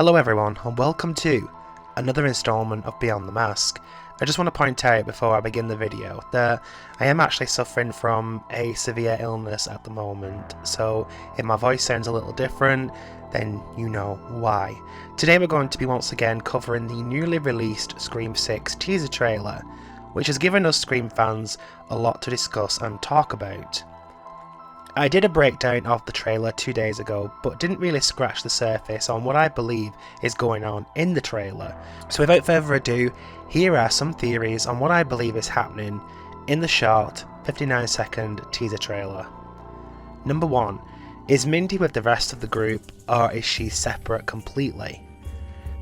Hello everyone and welcome to another installment of Beyond the Mask. I just want to point out before I begin the video that I am actually suffering from a severe illness at the moment, so if my voice sounds a little different, then you know why. Today we're going to be once again covering the newly released Scream 6 teaser trailer, which has given us Scream fans a lot to discuss and talk about. I did a breakdown of the trailer 2 days ago, but didn't really scratch the surface on what I believe is going on in the trailer. So without further ado, here are some theories on what I believe is happening in the short 59-second teaser trailer. Number 1. Is Mindy with the rest of the group, or is she separate completely?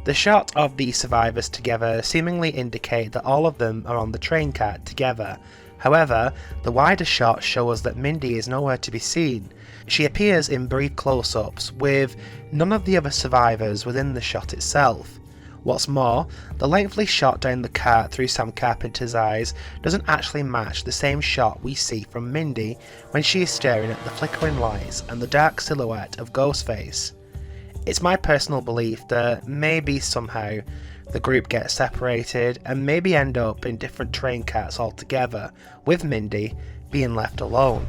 The shot of the survivors together seemingly indicate that all of them are on the train car together. However, the wider shots show us that Mindy is nowhere to be seen. She appears in brief close-ups, with none of the other survivors within the shot itself. What's more, the lengthy shot down the cart through Sam Carpenter's eyes doesn't actually match the same shot we see from Mindy when she is staring at the flickering lights and the dark silhouette of Ghostface. It's my personal belief that maybe somehow the group gets separated and maybe end up in different train cars altogether, with Mindy being left alone.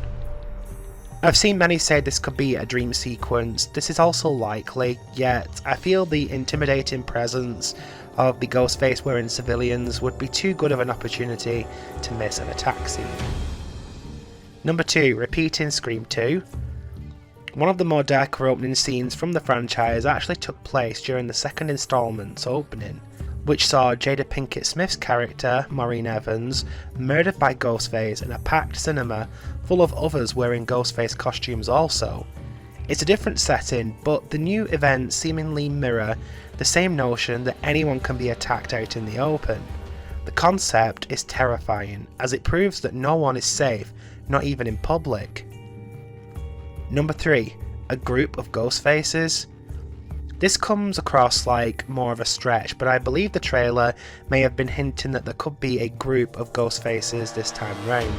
I've seen many say this could be a dream sequence. This is also likely, yet I feel the intimidating presence of the Ghostface wearing civilians would be too good of an opportunity to miss an attack scene. Number 2. Repeating Scream 2. One of the more darker opening scenes from the franchise actually took place during the second installment's opening, which saw Jada Pinkett Smith's character, Maureen Evans, murdered by Ghostface in a packed cinema full of others wearing Ghostface costumes also. It's a different setting, but the new events seemingly mirror the same notion that anyone can be attacked out in the open. The concept is terrifying, as it proves that no one is safe, not even in public. Number 3. A group of Ghostfaces. This comes across like more of a stretch, but I believe the trailer may have been hinting that there could be a group of Ghostfaces this time round.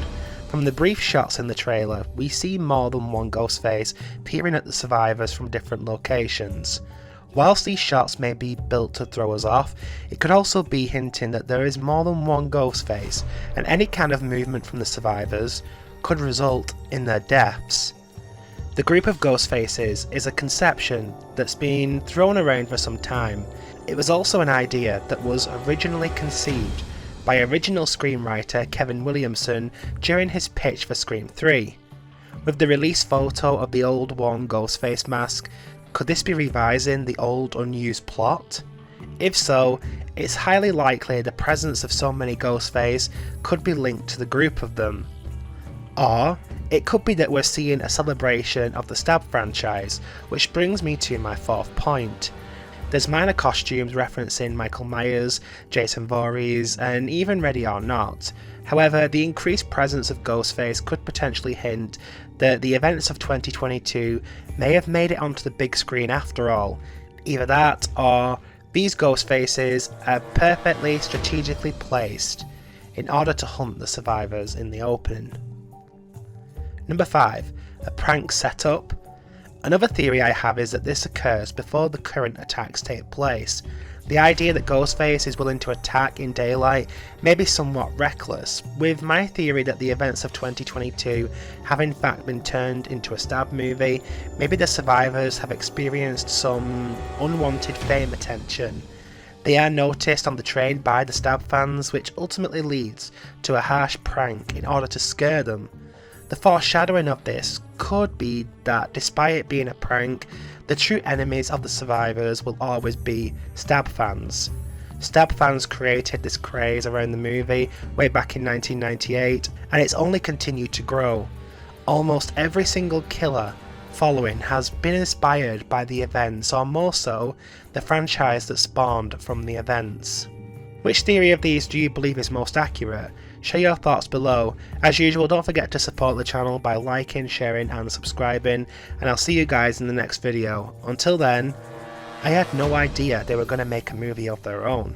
From the brief shots in the trailer, we see more than one Ghostface peering at the survivors from different locations. Whilst these shots may be built to throw us off, it could also be hinting that there is more than one Ghostface, and any kind of movement from the survivors could result in their deaths. The group of Ghostfaces is a conception that's been thrown around for some time. It was also an idea that was originally conceived by original screenwriter Kevin Williamson during his pitch for Scream 3. With the release photo of the old worn Ghostface mask, could this be revising the old unused plot? If so, it's highly likely the presence of so many Ghostface could be linked to the group of them. Or it could be that we're seeing a celebration of the Stab franchise, which brings me to my 4th point. There's minor costumes referencing Michael Myers, Jason Voorhees, and even Ready or Not. However, the increased presence of Ghostface could potentially hint that the events of 2022 may have made it onto the big screen after all. Either that, or these Ghostfaces are perfectly strategically placed in order to hunt the survivors in the open. Number 5. A prank setup. Another theory I have is that this occurs before the current attacks take place. The idea that Ghostface is willing to attack in daylight may be somewhat reckless, with my theory that the events of 2022 have in fact been turned into a Stab movie. Maybe the survivors have experienced some unwanted fame attention. They are noticed on the train by the Stab fans, which ultimately leads to a harsh prank in order to scare them. The foreshadowing of this could be that despite it being a prank, the true enemies of the survivors will always be Stab fans. Stab fans created this craze around the movie way back in 1998, and it's only continued to grow. Almost every single killer following has been inspired by the events, or more so, the franchise that spawned from the events. Which theory of these do you believe is most accurate? Share your thoughts below. As usual, don't forget to support the channel by liking, sharing and subscribing, and I'll see you guys in the next video. Until then, I had no idea they were going to make a movie of their own.